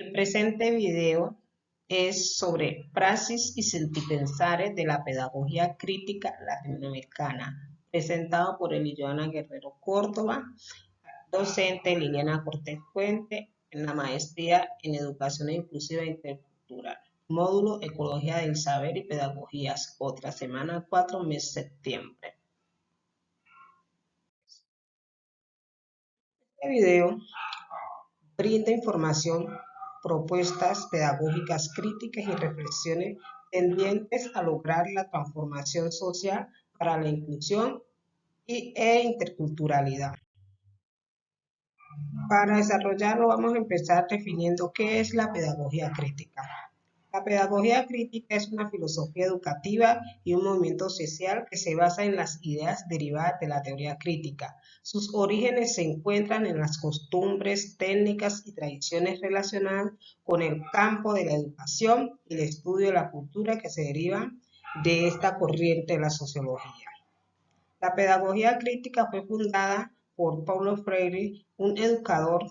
El presente video es sobre praxis y sentipensares de la pedagogía crítica latinoamericana, presentado por Eliana Guerrero Córdoba, docente Liliana Cortés Puente, en la maestría en Educación Inclusiva e Intercultural, módulo Ecología del Saber y Pedagogías, otra semana 4, mes septiembre. Este video brinda información, propuestas pedagógicas críticas y reflexiones tendientes a lograr la transformación social para la inclusión e interculturalidad. Para desarrollarlo vamos a empezar definiendo qué es la pedagogía crítica. La pedagogía crítica es una filosofía educativa y un movimiento social que se basa en las ideas derivadas de la teoría crítica. Sus orígenes se encuentran en las costumbres, técnicas y tradiciones relacionadas con el campo de la educación y el estudio de la cultura que se derivan de esta corriente de la sociología. La pedagogía crítica fue fundada por Paulo Freire, un educador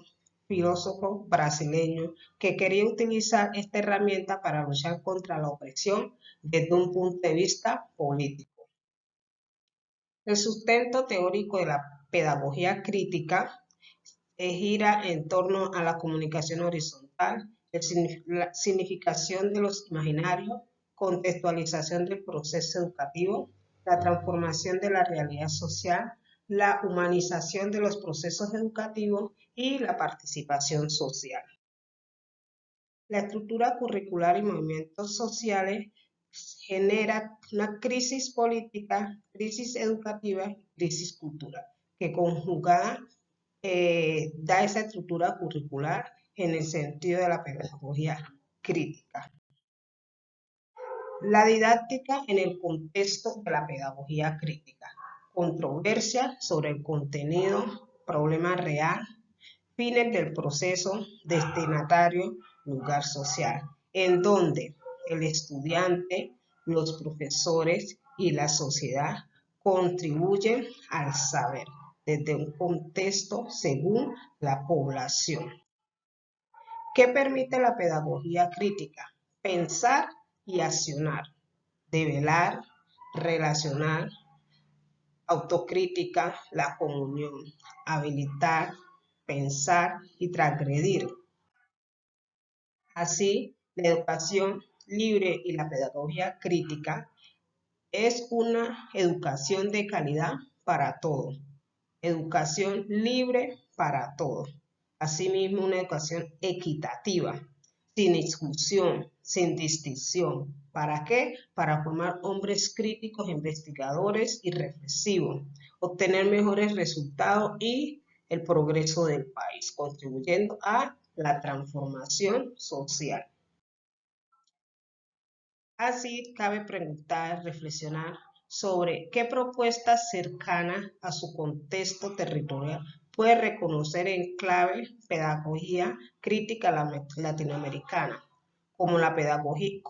filósofo brasileño que quería utilizar esta herramienta para luchar contra la opresión desde un punto de vista político. El sustento teórico de la pedagogía crítica gira en torno a la comunicación horizontal, la significación de los imaginarios, contextualización del proceso educativo, la transformación de la realidad social, la humanización de los procesos educativos y la participación social. La estructura curricular y movimientos sociales genera una crisis política, crisis educativa y crisis cultural, que conjugada da esa estructura curricular en el sentido de la pedagogía crítica. La didáctica en el contexto de la pedagogía crítica. Controversia sobre el contenido, problema real, fines del proceso, destinatario, lugar social, en donde el estudiante, los profesores y la sociedad contribuyen al saber desde un contexto según la población. ¿Qué permite la pedagogía crítica? Pensar y accionar, develar, relacionar, autocrítica, la comunión, habilitar, pensar y transgredir. Así, la educación libre y la pedagogía crítica es una educación de calidad para todos. Educación libre para todos. Asimismo, una educación equitativa, sin exclusión, sin distinción. ¿Para qué? Para formar hombres críticos, investigadores y reflexivos, obtener mejores resultados y el progreso del país, contribuyendo a la transformación social. Así, cabe preguntar, reflexionar sobre qué propuestas cercanas a su contexto territorial puede reconocer en clave pedagogía crítica latinoamericana, cómo la pedagogía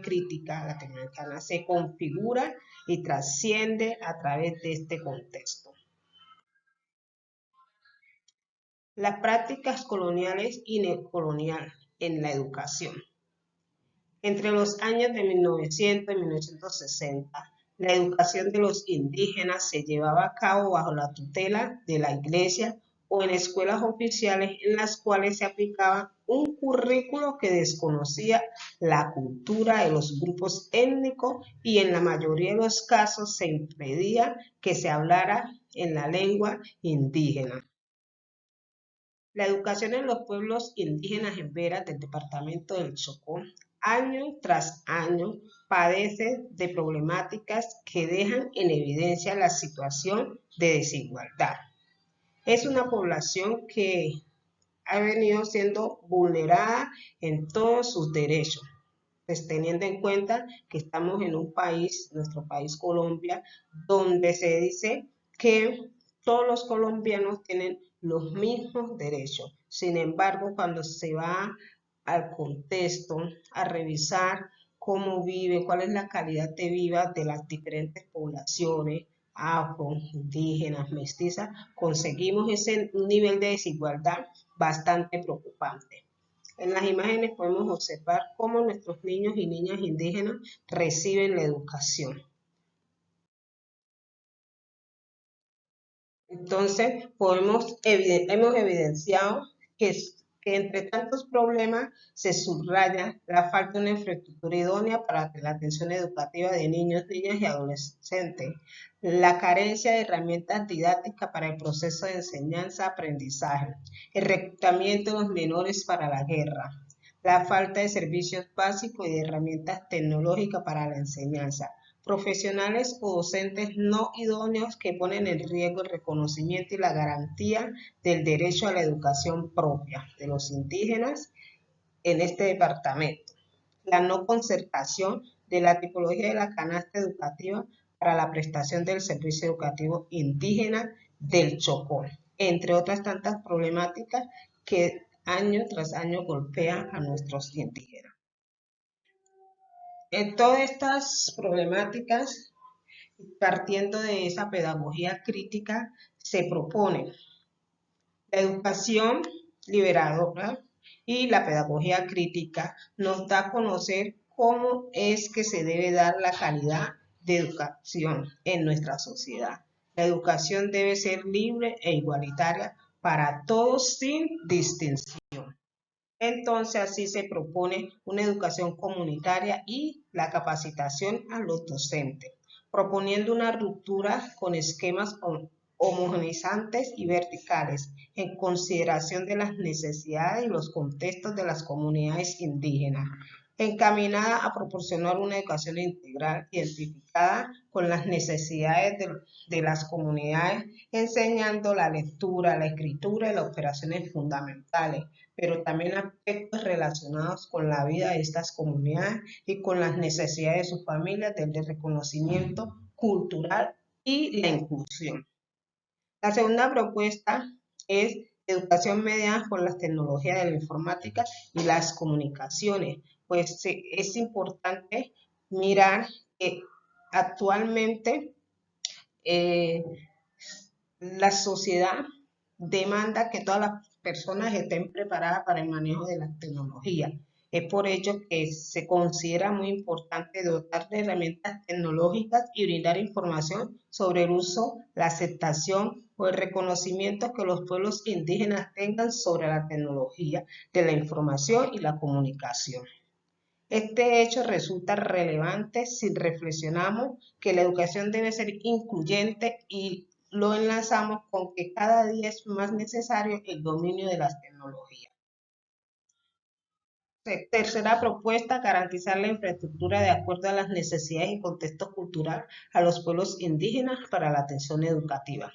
crítica latinoamericana se configura y trasciende a través de este contexto. Las prácticas coloniales y neocoloniales en la educación. Entre los años de 1900 y 1960, la educación de los indígenas se llevaba a cabo bajo la tutela de la Iglesia o en escuelas oficiales en las cuales se aplicaba un currículo que desconocía la cultura de los grupos étnicos y en la mayoría de los casos se impedía que se hablara en la lengua indígena. La educación en los pueblos indígenas en Vera del departamento del Chocó, año tras año, padece de problemáticas que dejan en evidencia la situación de desigualdad. Es una población que ha venido siendo vulnerada en todos sus derechos, pues teniendo en cuenta que estamos en un país, nuestro país Colombia, donde se dice que todos los colombianos tienen los mismos derechos. Sin embargo, cuando se va al contexto, a revisar cómo vive, cuál es la calidad de vida de las diferentes poblaciones, afro, indígenas, mestizas, conseguimos ese nivel de desigualdad bastante preocupante. En las imágenes podemos observar cómo nuestros niños y niñas indígenas reciben la educación. Entonces, hemos evidenciado que entre tantos problemas se subraya la falta de una infraestructura idónea para la atención educativa de niños, niñas y adolescentes, la carencia de herramientas didácticas para el proceso de enseñanza-aprendizaje, el reclutamiento de los menores para la guerra, la falta de servicios básicos y de herramientas tecnológicas para la enseñanza, profesionales o docentes no idóneos que ponen en riesgo el reconocimiento y la garantía del derecho a la educación propia de los indígenas en este departamento, la no concertación de la tipología de la canasta educativa para la prestación del servicio educativo indígena del Chocó, entre otras tantas problemáticas que año tras año golpean a nuestros indígenas. En todas estas problemáticas, partiendo de esa pedagogía crítica, se propone la educación liberadora y la pedagogía crítica nos da a conocer cómo es que se debe dar la calidad de educación en nuestra sociedad. La educación debe ser libre e igualitaria para todos sin distinción. Entonces, así se propone una educación comunitaria y la capacitación a los docentes, proponiendo una ruptura con esquemas homogeneizantes y verticales, en consideración de las necesidades y los contextos de las comunidades indígenas, encaminada a proporcionar una educación integral identificada con las necesidades de las comunidades, enseñando la lectura, la escritura y las operaciones fundamentales, pero también aspectos relacionados con la vida de estas comunidades y con las necesidades de sus familias, desde el reconocimiento cultural y la inclusión. La segunda propuesta es educación mediada por las tecnologías de la informática y las comunicaciones. Pues es importante mirar que actualmente la sociedad demanda que todas las personas estén preparadas para el manejo de la tecnología. Es por ello que se considera muy importante dotar de herramientas tecnológicas y brindar información sobre el uso, la aceptación o el reconocimiento que los pueblos indígenas tengan sobre la tecnología de la información y la comunicación. Este hecho resulta relevante si reflexionamos que la educación debe ser incluyente y lo enlazamos con que cada día es más necesario el dominio de las tecnologías. Tercera propuesta, garantizar la infraestructura de acuerdo a las necesidades y contexto cultural a los pueblos indígenas para la atención educativa.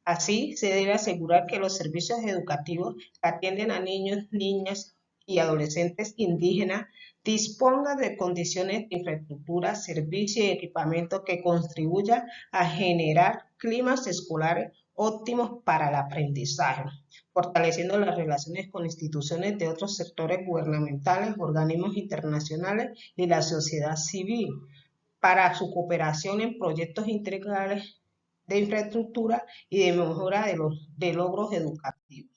Así, se debe asegurar que los servicios educativos que atienden a niños, niñas y adolescentes indígenas dispongan de condiciones de infraestructura, servicio y equipamiento que contribuyan a generar climas escolares óptimos para el aprendizaje, fortaleciendo las relaciones con instituciones de otros sectores gubernamentales, organismos internacionales y la sociedad civil, para su cooperación en proyectos integrales de infraestructura y de mejora de logros educativos.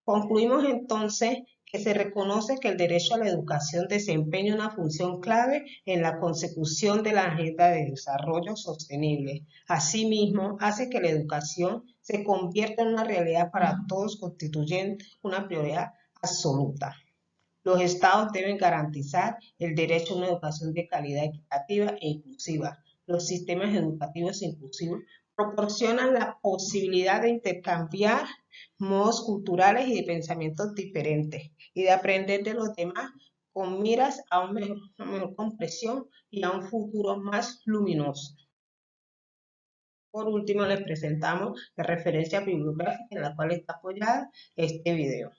Concluimos entonces que se reconoce que el derecho a la educación desempeña una función clave en la consecución de la Agenda de Desarrollo Sostenible. Asimismo, hace que la educación se convierta en una realidad para todos, constituyendo una prioridad absoluta. Los estados deben garantizar el derecho a una educación de calidad equitativa e inclusiva. Los sistemas educativos inclusivos proporcionan la posibilidad de intercambiar modos culturales y de pensamientos diferentes y de aprender de los demás con miras a una mejor comprensión y a un futuro más luminoso. Por último, les presentamos la referencia bibliográfica en la cual está apoyada este video.